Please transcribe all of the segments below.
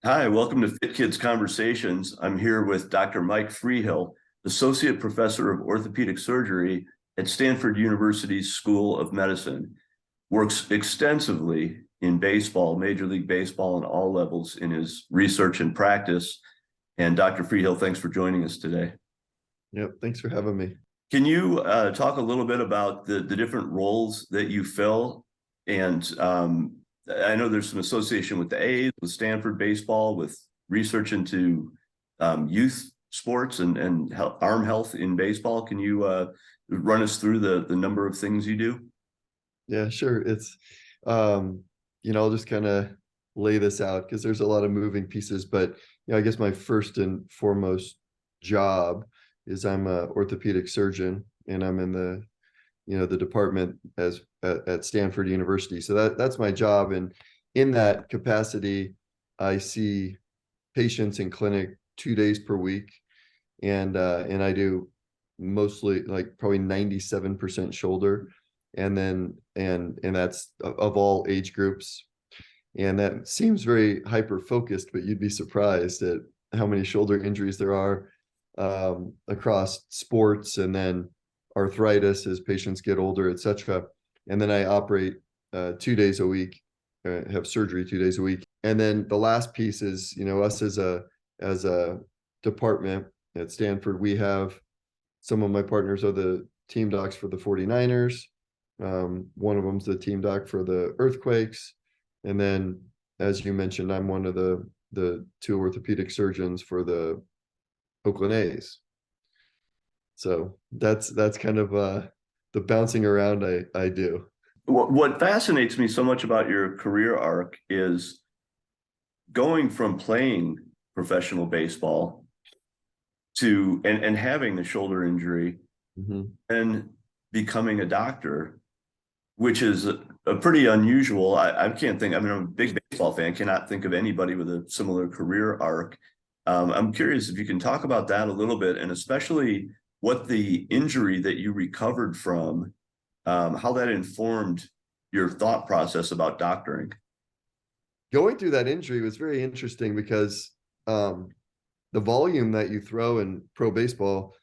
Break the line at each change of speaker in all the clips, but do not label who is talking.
Hi, welcome to Fit Kids Conversations. I'm here with Dr. Mike Freehill, Associate Professor of Orthopedic Surgery at Stanford University's School of Medicine. Works extensively in baseball, Major League Baseball, and all levels in his research and practice. And Dr. Freehill, thanks for joining us today.
Yep, thanks for having me.
Can you talk a little bit about the different roles that you fill? And I know there's some association with the A's, with Stanford baseball, with research into youth sports and arm health in baseball. Can you run us through the number of things you do?
Yeah, sure. It's, I'll just kind of lay this out because there's a lot of moving pieces, but I guess my first and foremost job is I'm an orthopedic surgeon, and I'm in the department at Stanford University. So that's my job. And in that capacity, I see patients in clinic 2 days per week. And I do mostly, like, probably 97% shoulder. And that's of all age groups. And that seems very hyper focused, but you'd be surprised at how many shoulder injuries there are across sports, and then arthritis as patients get older, etc. And then I operate 2 days a week, have surgery 2 days a week. And then the last piece is, us as a department at Stanford, we have some of my partners are the team docs for the 49ers. One of them's the team doc for the Earthquakes. And then, as you mentioned, I'm one of the two orthopedic surgeons for the Oakland A's. So that's kind of the bouncing around I do.
What fascinates me so much about your career arc is going from playing professional baseball to and having the shoulder injury, and becoming a doctor, which is a pretty unusual. I can't think. I mean, I'm a big baseball fan. Cannot think of anybody with a similar career arc. I'm curious if you can talk about that a little bit, and especially what the injury that you recovered from, how that informed your thought process about doctoring.
Going through that injury was very interesting because the volume that you throw in pro baseball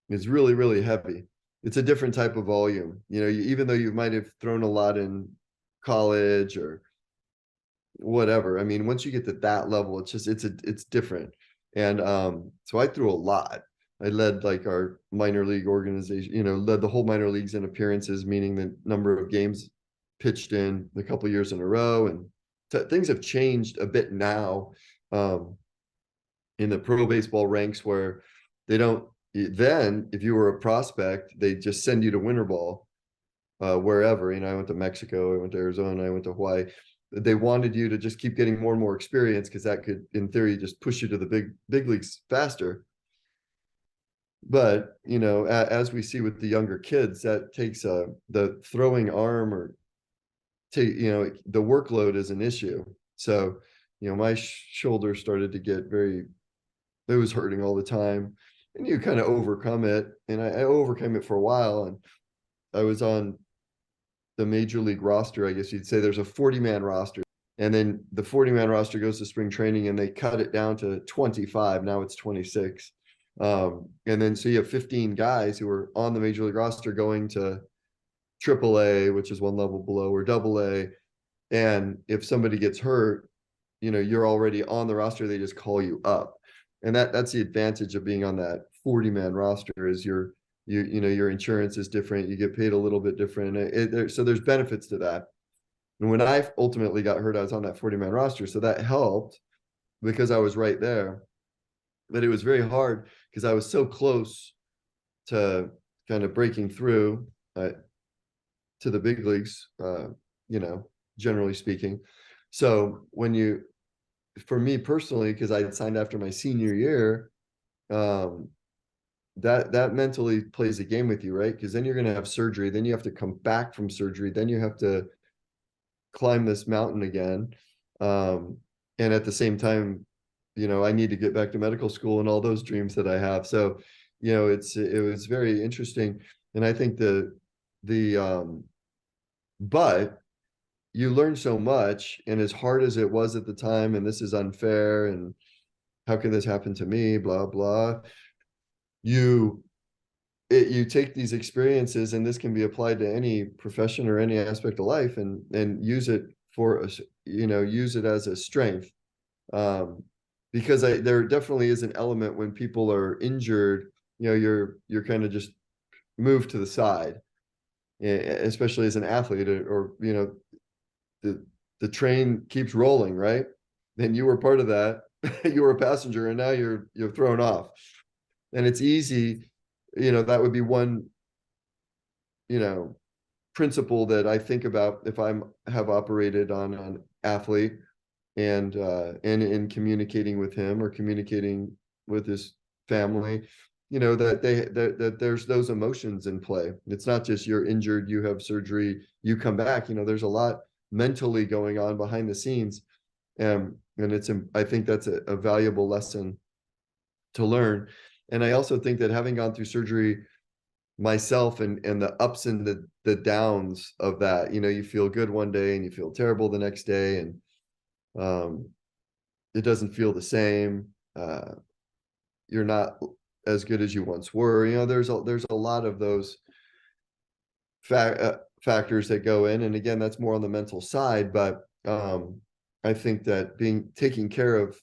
is really, really heavy. It's a different type of volume. Even though you might have thrown a lot in college or whatever, I mean, once you get to that level, it's different. And so I threw a lot. I led, like, our minor league organization, led the whole minor leagues in appearances, meaning the number of games pitched in a couple of years in a row. And things have changed a bit now in the pro baseball ranks, where they don't, then if you were a prospect, they just send you to winter ball wherever. I went to Mexico, I went to Arizona, I went to Hawaii. They wanted you to just keep getting more and more experience, because that could, in theory, just push you to the big leagues faster. But as we see with the younger kids, that takes the throwing arm, or the workload is an issue. So my shoulder started to get it was hurting all the time, and you kind of overcome it. And I overcame it for a while, and I was on the major league roster. I guess you'd say there's a 40-man roster, and then the 40-man roster goes to spring training, and they cut it down to 25. Now it's 26. And then so you have 15 guys who are on the major league roster going to AAA, which is one level below, or AA. And if somebody gets hurt, you're already on the roster. They just call you up. And that's the advantage of being on that 40-man roster, is your insurance is different. You get paid a little bit different. So there's benefits to that. And when I ultimately got hurt, I was on that 40-man roster. So that helped, because I was right there. But it was very hard because I was so close to kind of breaking through to the big leagues, generally speaking. So for me personally, because I had signed after my senior year, that mentally plays a game with you, right? Because then you're going to have surgery, then you have to come back from surgery, then you have to climb this mountain again. And at the same time, I need to get back to medical school and all those dreams that I have. So, it was very interesting. And I think but you learn so much, and as hard as it was at the time, and this is unfair, and how can this happen to me, blah blah, you you take these experiences, and this can be applied to any profession or any aspect of life, and use it for us, use it as a strength. Because there definitely is an element when people are injured, you're kind of just moved to the side, especially as an athlete, or the train keeps rolling, right? Then you were part of that. You were a passenger, and now you're thrown off. And it's easy, that would be one, principle that I think about if have operated on an athlete, and in communicating with him or communicating with his family, that there's those emotions in play. It's not just you're injured, you have surgery, you come back. There's a lot mentally going on behind the scenes, and I think that's a valuable lesson to learn. And I also think that having gone through surgery myself, and the ups and the downs of that, you feel good one day and you feel terrible the next day, and it doesn't feel the same. You're not as good as you once were. There's a lot of those factors that go in, and again, that's more on the mental side. But I think that taking care of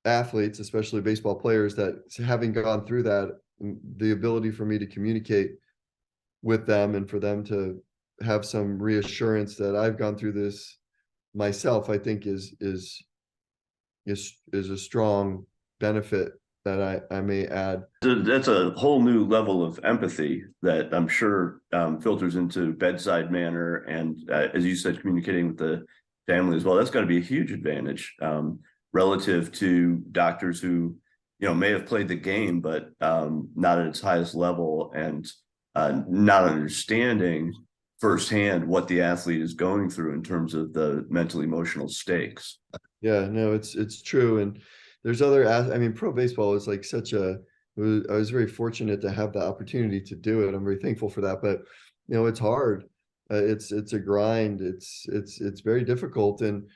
athletes, especially baseball players, that having gone through that, the ability for me to communicate with them, and for them to have some reassurance that I've gone through this myself, I think is a strong benefit that I may add.
That's a whole new level of empathy that I'm sure filters into bedside manner, and as you said, communicating with the family as well. That's got to be a huge advantage relative to doctors who may have played the game, but not at its highest level, and not understanding firsthand what the athlete is going through in terms of the mental emotional stakes.
Yeah, no, it's true. And there's pro baseball is like I was very fortunate to have the opportunity to do it. I'm very thankful for that, but it's hard. It's a grind. It's very difficult. And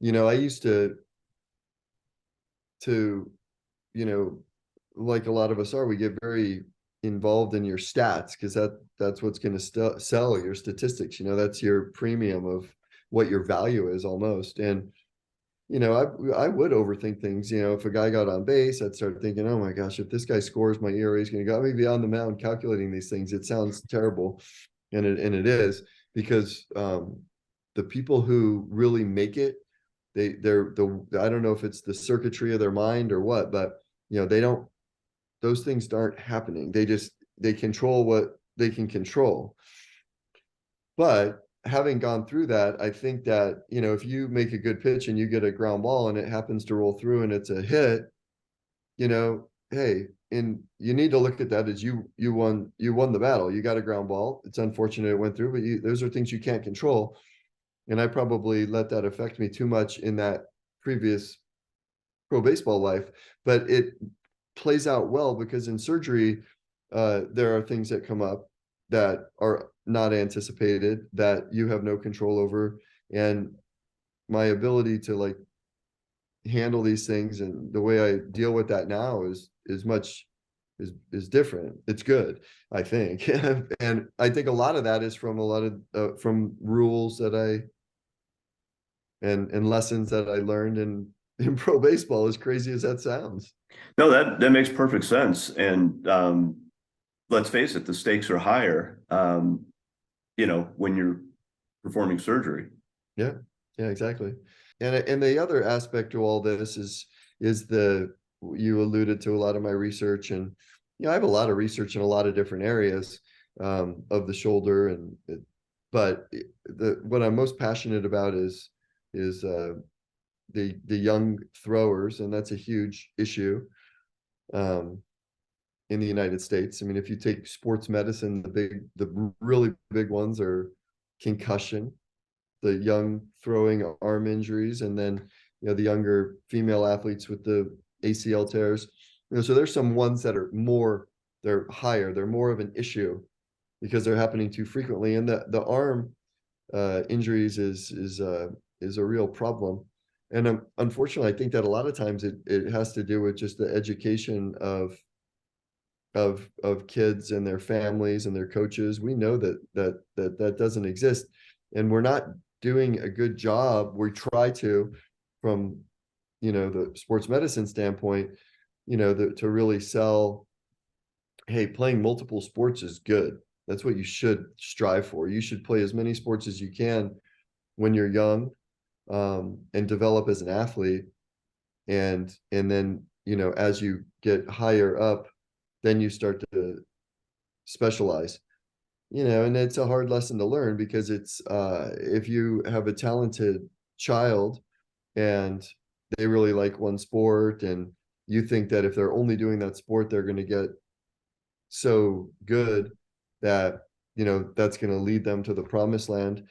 I used to like a lot of us are, we get very involved in your stats, because that's what's going to sell your statistics. That's your premium of what your value is, almost. And I would overthink things. If a guy got on base, I'd start thinking, oh my gosh, if this guy scores, my ERA is going to go. Maybe on the mound calculating these things. It sounds terrible, and it is, because the people who really make it, they're I don't know if it's the circuitry of their mind or what, but those things aren't happening. They control what they can control. But having gone through that, I think that, if you make a good pitch and you get a ground ball and it happens to roll through and it's a hit, hey, and you need to look at that as you won the battle. You got a ground ball. It's unfortunate it went through, but those are things you can't control. And I probably let that affect me too much in that previous pro baseball life, but it plays out well, because in surgery, there are things that come up that are not anticipated, that you have no control over. And my ability to handle these things, and the way I deal with that now is different. It's good, I think. And I think a lot of that is from from rules that and lessons that I learned in pro baseball, as crazy as that sounds.
No, that makes perfect sense. And let's face it, the stakes are higher, when you're performing surgery.
Yeah, exactly. And the other aspect to all this is you alluded to a lot of my research, and I have a lot of research in a lot of different areas of the shoulder, but what I'm most passionate about is the young throwers, and that's a huge issue in the United States. I mean, if you take sports medicine, the really big ones are concussion, the young throwing arm injuries, and then the younger female athletes with the ACL tears. So there's some ones that are they're higher, they're more of an issue, because they're happening too frequently. And the arm, injuries is a real problem. And unfortunately, I think that a lot of times it has to do with just the education of kids and their families and their coaches. We know that doesn't exist, and we're not doing a good job. We try to, from the sports medicine standpoint, to really sell, hey, playing multiple sports is good. That's what you should strive for. You should play as many sports as you can when you're young, and develop as an athlete. And then, as you get higher up, then you start to specialize. And it's a hard lesson to learn, because it's if you have a talented child and they really like one sport, and you think that if they're only doing that sport, they're going to get so good that that's going to lead them to the promised land.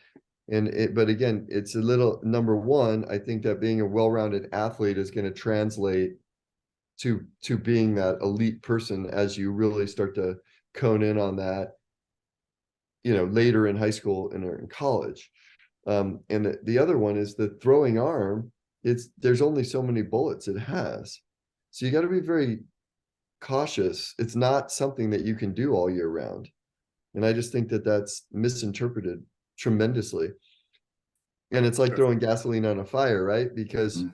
But again, it's a little, number one, I think that being a well-rounded athlete is going to translate to being that elite person as you really start to cone in on that, later in high school and in college. And the other one is the throwing arm. There's only so many bullets it has. So you got to be very cautious. It's not something that you can do all year round. And I just think that that's misinterpreted tremendously. And it's like throwing gasoline on a fire, right? Because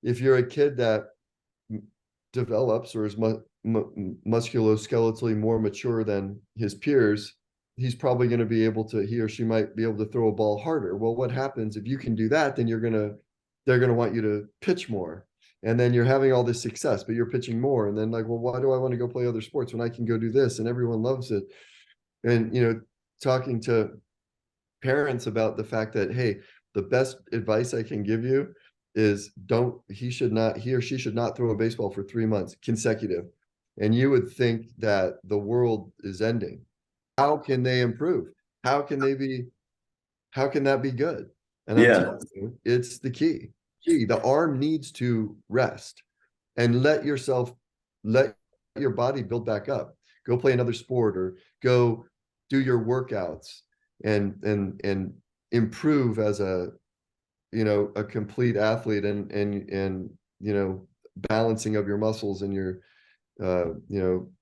if you're a kid that develops or is musculoskeletally more mature than his peers, he's probably going to be able to, he or she might be able to throw a ball harder. Well, what happens if you can do that? Then they're going to want you to pitch more. And then you're having all this success, but you're pitching more. And then like, well, why do I want to go play other sports when I can go do this? And everyone loves it. And, talking to parents about the fact that, hey, the best advice I can give you is he or she should not throw a baseball for 3 months consecutive. And you would think that the world is ending. How can they improve? How can that be good? And I'm telling you, it's the key. The arm needs to rest and let your body build back up. Go play another sport, or go do your workouts and improve as a complete athlete, and balancing of your muscles and your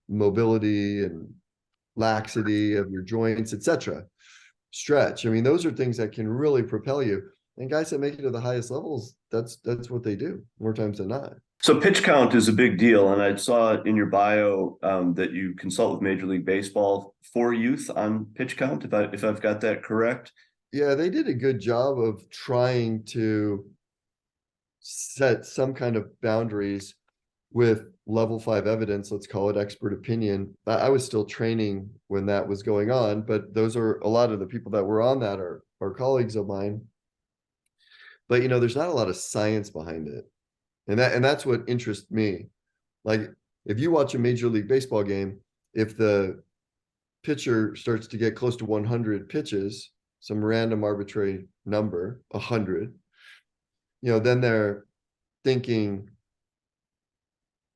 mobility and laxity of your joints, etc. Stretch. I mean, those are things that can really propel you. And guys that make it to the highest levels, that's what they do more times than not.
So pitch count is a big deal, and I saw in your bio that you consult with Major League Baseball for youth on pitch count, if I've got that correct.
Yeah, they did a good job of trying to set some kind of boundaries with level 5 evidence, let's call it expert opinion. I was still training when that was going on, but those are a lot of the people that were on that are colleagues of mine. But there's not a lot of science behind it. And that's what interests me. Like, if you watch a Major League Baseball game, if the pitcher starts to get close to 100 pitches, some random arbitrary number, 100, then they're thinking,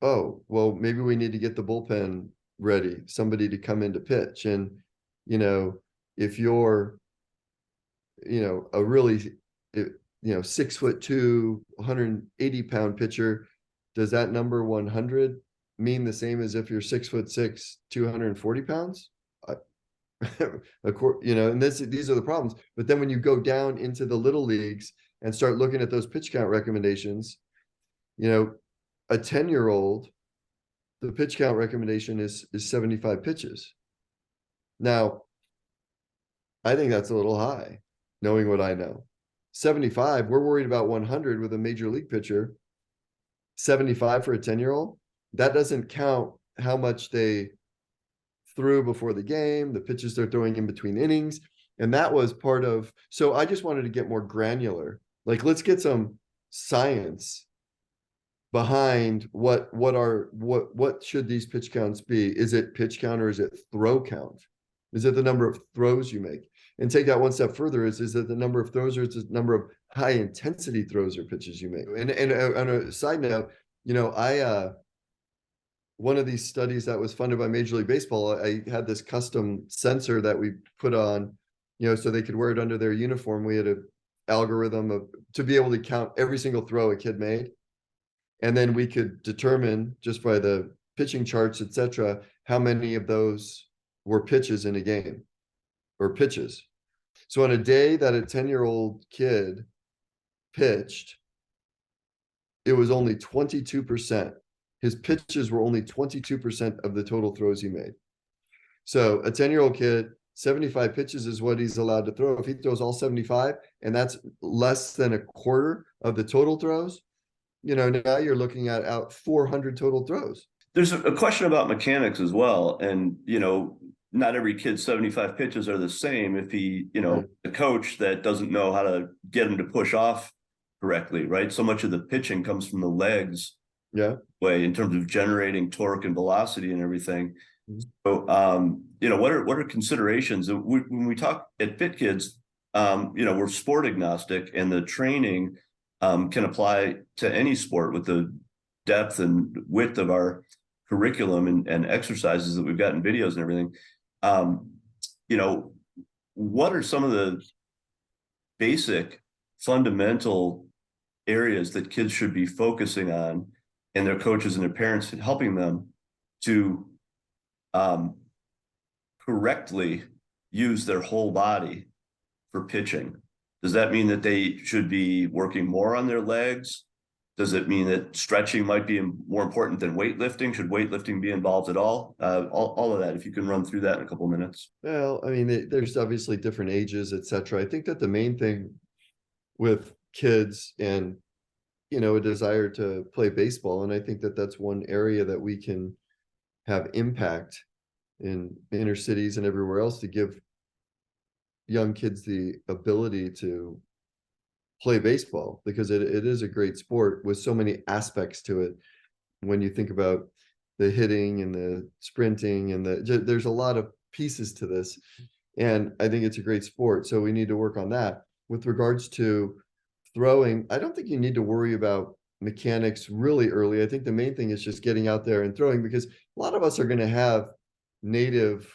oh, well, maybe we need to get the bullpen ready, somebody to come in to pitch. And, if you're, a really, 6'2", 180-pound pitcher, does that number 100 mean the same as if you're 6'6", 240 pounds? And these are the problems. But then when you go down into the little leagues and start looking at those pitch count recommendations, a 10-year-old, the pitch count recommendation is 75 pitches. Now, I think that's a little high, knowing what I know. 75, we're worried about 100 with a major league pitcher. 75 for a 10-year-old, that doesn't count how much they threw before the game, the pitches they're throwing in between innings. And that was part of, so I just wanted to get more granular. Like, let's get some science behind what should these pitch counts be? Is it pitch count or is it throw count? Is it the number of throws you make? And take that one step further, is it the number of throws, or is it the number of high intensity throws or pitches you make? And on a side note, I one of these studies that was funded by Major League Baseball, I had this custom sensor that we put on, so they could wear it under their uniform. We had a algorithm to be able to count every single throw a kid made. And then we could determine just by the pitching charts, etc., how many of those were pitches in a game or pitches. So on a day that a 10-year-old kid pitched, it was only 22%. His pitches were only 22% of the total throws he made. So a 10-year-old kid, 75 pitches is what he's allowed to throw. If he throws all 75, and that's less than a quarter of the total throws, now you're looking at out 400 total throws.
There's a question about mechanics as well. And, not every kid's 75 pitches are the same. If he,
Right.
a coach that doesn't know how to get him to push off correctly, right? So much of the pitching comes from the legs
Yeah.
way in terms of generating torque and velocity and everything.
Mhm.
So, what are considerations when we talk at Fit Kids? We're sport agnostic, and the training can apply to any sport with the depth and width of our curriculum and exercises that we've got in videos and everything. What are some of the basic fundamental areas that kids should be focusing on, and their coaches and their parents helping them to correctly use their whole body for pitching? Does that mean that they should be working more on their legs? Does it mean that stretching might be more important than weightlifting? Should weightlifting be involved at all? All of that, if you can run through that in a couple of minutes.
Well, I mean, there's obviously different ages, etc. I think that the main thing with kids and, a desire to play baseball, and I think that that's one area that we can have impact in inner cities and everywhere else, to give young kids the ability to play baseball, because it is a great sport with so many aspects to it. When you think about the hitting and the sprinting and there's a lot of pieces to this, and I think it's a great sport. So we need to work on that. With regards to throwing, I don't think you need to worry about mechanics really early. I think the main thing is just getting out there and throwing, because a lot of us are going to have native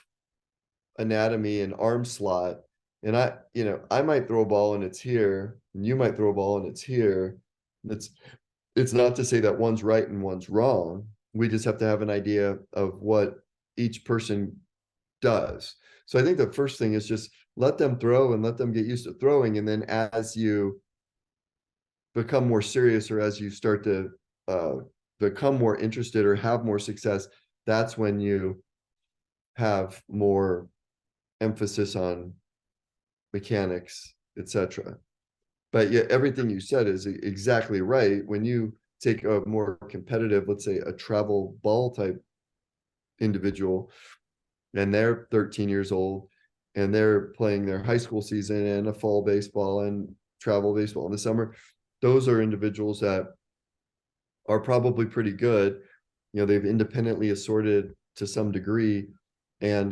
anatomy and arm slot. And I might throw a ball and it's here, and you might throw a ball and it's here. It's not to say that one's right and one's wrong. We just have to have an idea of what each person does. So I think the first thing is just let them throw and let them get used to throwing. And then as you become more serious, or as you start to become more interested or have more success, that's when you have more emphasis on mechanics, etc. But yeah, everything you said is exactly right. When you take a more competitive, let's say a travel ball type individual, and they're 13 years old, and they're playing their high school season and a fall baseball and travel baseball in the summer, those are individuals that are probably pretty good. They've independently assorted to some degree, and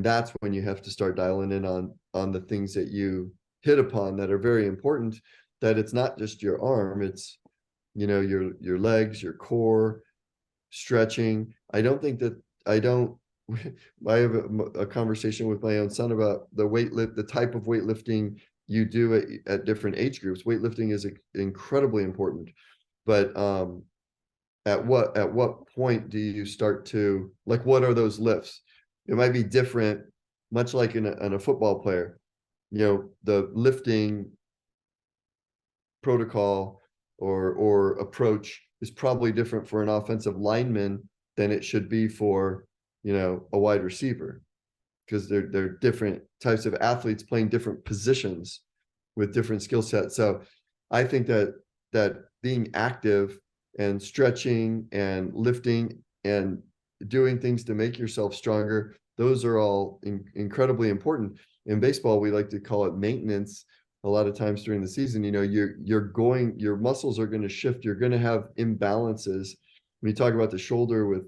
that's when you have to start dialing in on the things that you hit upon that are very important. That it's not just your arm, it's your legs, your core, stretching. I have a conversation with my own son about the type of weightlifting you do at different age groups. Weightlifting is incredibly important, but at what point do you start to, like, what are those lifts? It might be different, much like in a football player. The lifting protocol or approach is probably different for an offensive lineman than it should be for a wide receiver, because they're different types of athletes playing different positions with different skill sets. So I think that being active and stretching and lifting and doing things to make yourself stronger, those are all incredibly important. In baseball, we like to call it maintenance. A lot of times during the season, your muscles are going to shift. You're going to have imbalances. When you talk about the shoulder with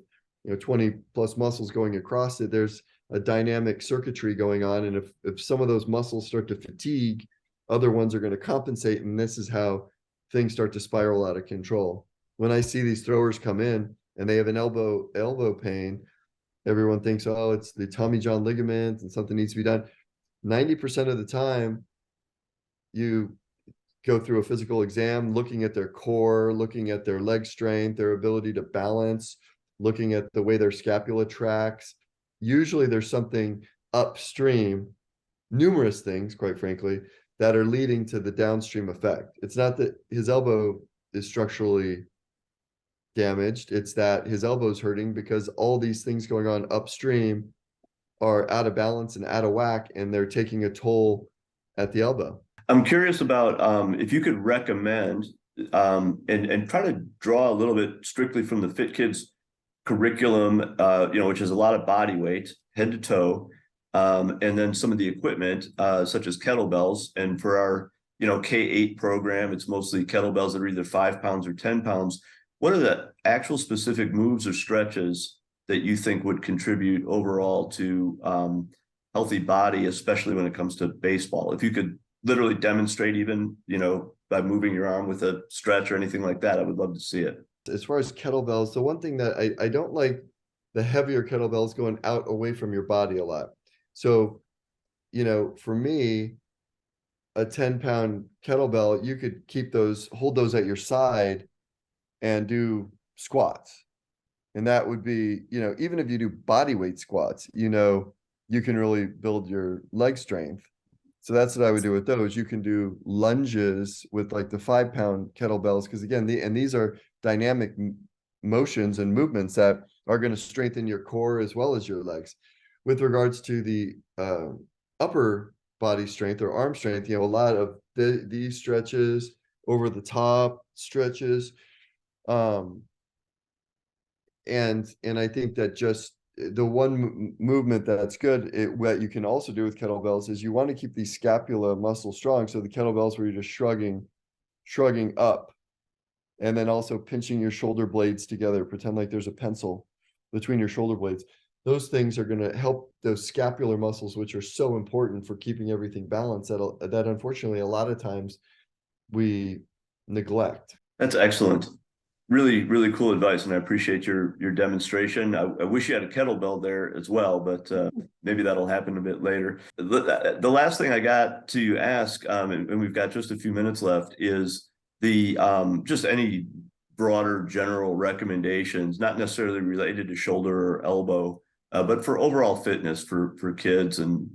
20 plus muscles going across it, there's a dynamic circuitry going on. And if some of those muscles start to fatigue, other ones are going to compensate. And this is how things start to spiral out of control. When I see these throwers come in and they have an elbow pain, everyone thinks, oh, it's the Tommy John ligament and something needs to be done. 90% of the time you go through a physical exam, looking at their core, looking at their leg strength, their ability to balance, looking at the way their scapula tracks. Usually there's something upstream, numerous things, quite frankly, that are leading to the downstream effect. It's not that his elbow is structurally damaged, it's that his elbow's hurting because all these things going on upstream are out of balance and out of whack, and they're taking a toll at the elbow.
I'm curious about if you could recommend and try to draw a little bit strictly from the Fit Kids curriculum, which is a lot of body weight, head to toe, and then some of the equipment, such as kettlebells. And for our, K-8 program, it's mostly kettlebells that are either 5 pounds or 10 pounds. What are the actual specific moves or stretches that you think would contribute overall to healthy body, especially when it comes to baseball? If you could literally demonstrate even, by moving your arm with a stretch or anything like that, I would love to see it.
As far as kettlebells, the one thing that I don't like, the heavier kettlebells going out away from your body a lot. So, for me, a 10-pound kettlebell, you could hold those at your side and do squats. And that would be, even if you do body weight squats, you can really build your leg strength. So that's what I would do with those. You can do lunges with like the 5-pound kettlebells, because again, these are dynamic motions and movements that are going to strengthen your core as well as your legs. With regards to the upper body strength or arm strength, a lot of these stretches, over the top stretches, and I think that just the one movement that's good, what you can also do with kettlebells is you want to keep the scapula muscle strong. So the kettlebells where you're just shrugging up, and then also pinching your shoulder blades together, pretend like there's a pencil between your shoulder blades. Those things are going to help those scapular muscles, which are so important for keeping everything balanced, that unfortunately a lot of times we neglect.
That's excellent. Really, really cool advice, and I appreciate your demonstration. I wish you had a kettlebell there as well, but maybe that'll happen a bit later. The last thing I got to ask, and we've got just a few minutes left, is the just any broader general recommendations, not necessarily related to shoulder or elbow, but for overall fitness for kids, and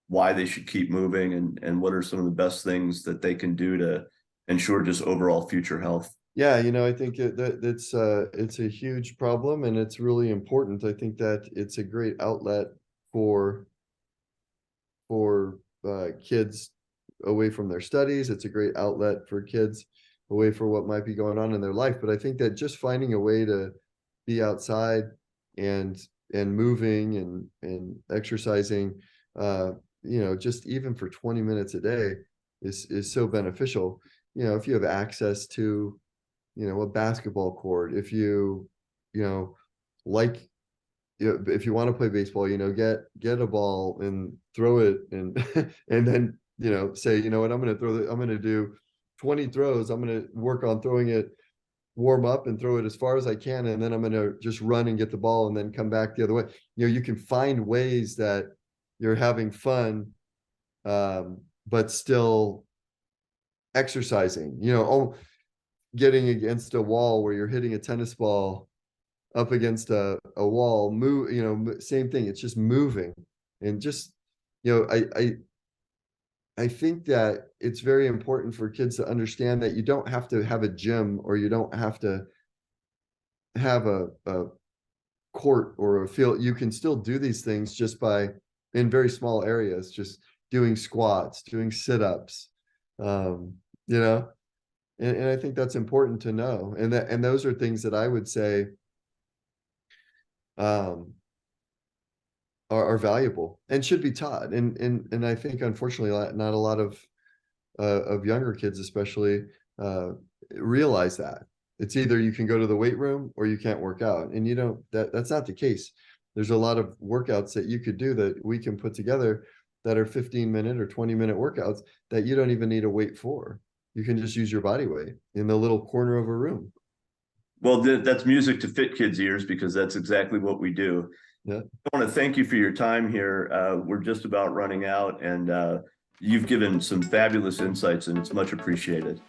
why they should keep moving, and what are some of the best things that they can do to ensure just overall future health.
Yeah, I think it's a huge problem, and it's really important. I think that it's a great outlet for kids away from their studies. It's a great outlet for kids away from what might be going on in their life. But I think that just finding a way to be outside and moving and exercising, just even for 20 minutes a day is so beneficial. If you have access to a basketball court, if you like, if you want to play baseball, get a ball and throw it, and and then say, what, I'm going to do 20 throws. I'm going to work on throwing it, warm up and throw it as far as I can, and then I'm going to just run and get the ball and then come back the other way. You can find ways that you're having fun, but still exercising. Getting against a wall where you're hitting a tennis ball up against a wall, same thing. It's just moving. And just, I think that it's very important for kids to understand that you don't have to have a gym, or you don't have to have a court or a field. You can still do these things just in very small areas, just doing squats, doing sit-ups, and I think that's important to know. And those are things that I would say are valuable and should be taught. And I think, unfortunately, not a lot of younger kids especially realize that. It's either you can go to the weight room or you can't work out. And that's not the case. There's a lot of workouts that you could do that we can put together that are 15-minute or 20-minute workouts that you don't even need a weight for. You can just use your body weight in the little corner of a room.
Well, that's music to Fit Kids' ears, because that's exactly what we do.
Yeah.
I want to thank you for your time here. We're just about running out, and you've given some fabulous insights, and it's much appreciated.